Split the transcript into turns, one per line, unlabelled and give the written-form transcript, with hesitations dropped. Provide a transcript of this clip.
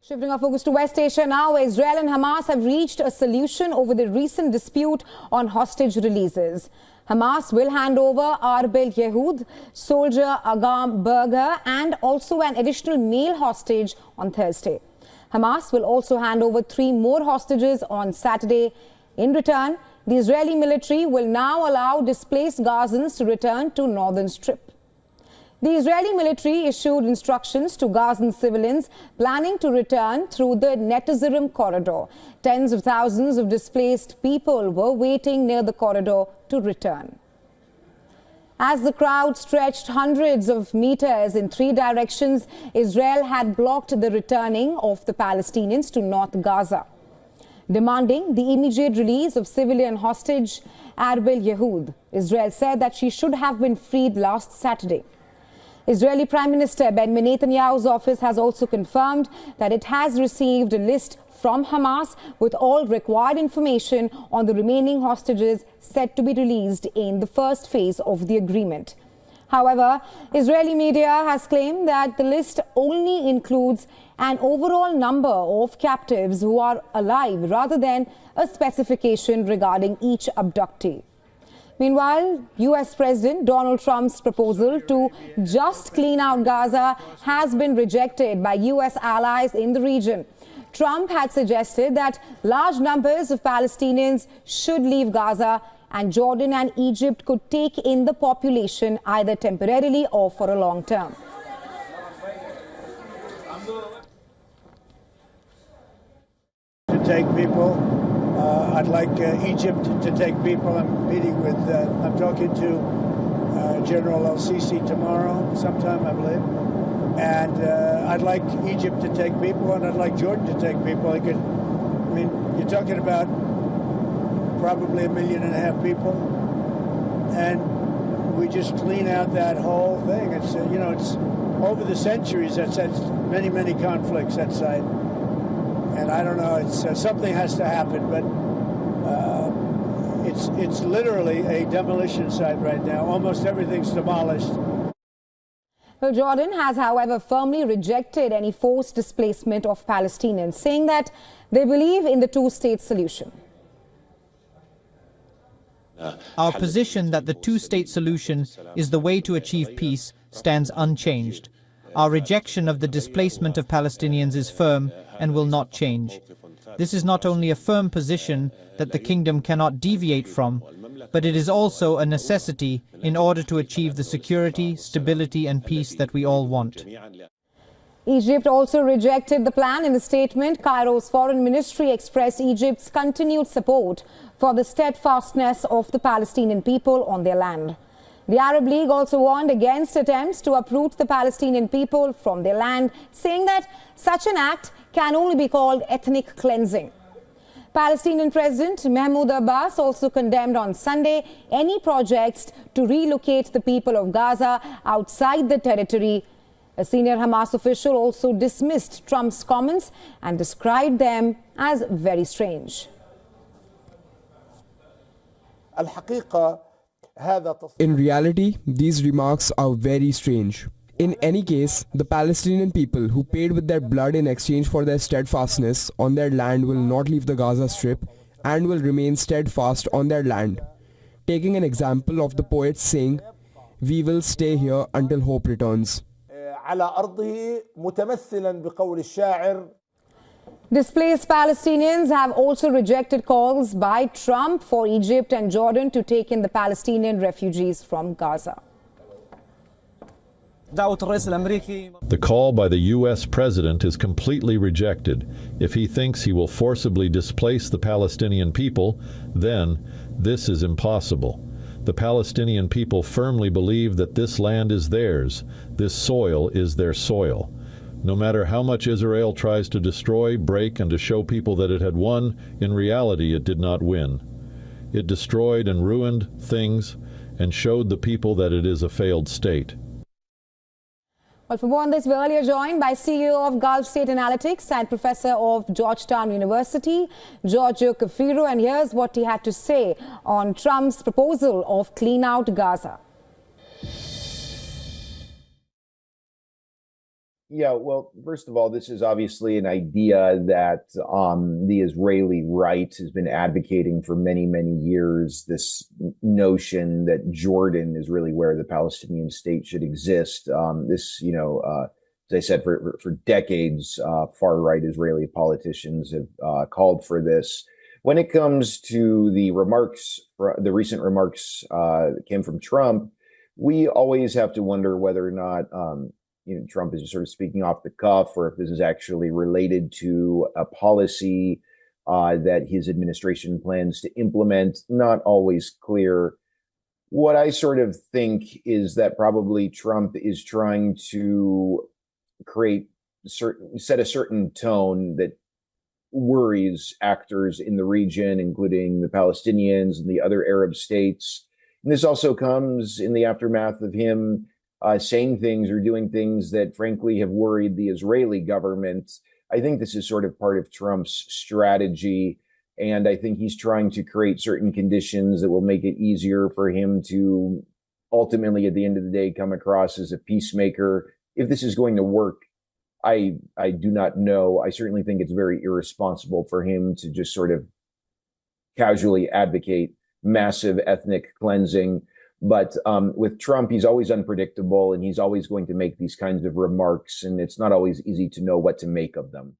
Shifting our focus to West Asia now, Israel and Hamas have reached a solution over the recent dispute on hostage releases. Hamas will hand over Arbel Yehud, soldier Agam Berger, and also an additional male hostage on Thursday. Hamas will also hand over 3 more hostages on Saturday. In return, the Israeli military will now allow displaced Gazans to return to northern Strip. The Israeli military issued instructions to Gazan civilians planning to return through the Netzarim corridor. Tens of thousands of displaced people were waiting near the corridor to return. As the crowd stretched hundreds of meters in 3 directions, Israel had blocked the returning of the Palestinians to North Gaza, demanding the immediate release of civilian hostage Arbel Yehud. Israel said that she should have been freed last Saturday. Israeli Prime Minister Benjamin Netanyahu's office has also confirmed that it has received a list from Hamas with all required information on the remaining hostages set to be released in the first phase of the agreement. However, Israeli media has claimed that the list only includes an overall number of captives who are alive rather than a specification regarding each abductee. Meanwhile, US President Donald Trump's proposal to just clean out Gaza has been rejected by US allies in the region. Trump had suggested that large numbers of Palestinians should leave Gaza and Jordan and Egypt could take in the population either temporarily or for a long term.
To take people. I'd like Egypt to take people. I'm talking to General El-Sisi tomorrow, sometime I believe. And I'd like Egypt to take people, and I'd like Jordan to take people. You're talking about probably 1.5 million people, and we just clean out that whole thing. It's it's over the centuries that's many conflicts that site. And I don't know, something has to happen, but it's literally a demolition site right now. Almost everything's demolished.
Well, Jordan has, however, firmly rejected any forced displacement of Palestinians, saying that they believe in the 2-state solution.
Our position that the 2-state solution is the way to achieve peace stands unchanged. Our rejection of the displacement of Palestinians is firm and will not change. This is not only a firm position that the kingdom cannot deviate from, but it is also a necessity in order to achieve the security, stability and peace that we all want.
Egypt also rejected the plan. In a statement, Cairo's foreign ministry expressed Egypt's continued support for the steadfastness of the Palestinian people on their land. The Arab League also warned against attempts to uproot the Palestinian people from their land, saying that such an act can only be called ethnic cleansing. Palestinian President Mahmoud Abbas also condemned on Sunday any projects to relocate the people of Gaza outside the territory. A senior Hamas official also dismissed Trump's comments and described them as very strange.
In reality, these remarks are very strange. In any case, the Palestinian people who paid with their blood in exchange for their steadfastness on their land will not leave the Gaza Strip and will remain steadfast on their land. Taking an example of the poet saying, "We will stay here until hope returns."
Displaced Palestinians have also rejected calls by Trump for Egypt and Jordan to take in the Palestinian refugees from Gaza.
The call by the U.S. president is completely rejected. If he thinks he will forcibly displace the Palestinian people, then this is impossible. The Palestinian people firmly believe that this land is theirs. This soil is their soil. No matter how much Israel tries to destroy, break, and to show people that it had won, in reality it did not win. It destroyed and ruined things and showed the people that it is a failed state.
Well, for more on this, we're earlier joined by CEO of Gulf State Analytics and Professor of Georgetown University, Giorgio Cafiero, and here's what he had to say on Trump's proposal of clean out Gaza.
Yeah, well, first of all, this is obviously an idea that the Israeli right has been advocating for many, many years. This notion that Jordan is really where the Palestinian state should exist. As I said, for decades, far-right Israeli politicians have called for this. When it comes to the remarks, the recent remarks that came from Trump, we always have to wonder whether or not Trump is just sort of speaking off the cuff, or if this is actually related to a policy that his administration plans to implement. Not always clear. What I sort of think is that probably Trump is trying to set a certain tone that worries actors in the region, including the Palestinians and the other Arab states. And this also comes in the aftermath of him saying things or doing things that frankly have worried the Israeli government. I think this is sort of part of Trump's strategy. And I think he's trying to create certain conditions that will make it easier for him to ultimately, at the end of the day, come across as a peacemaker. If this is going to work, I do not know. I certainly think it's very irresponsible for him to just sort of casually advocate massive ethnic cleansing. But with Trump, he's always unpredictable, and he's always going to make these kinds of remarks, and it's not always easy to know what to make of them.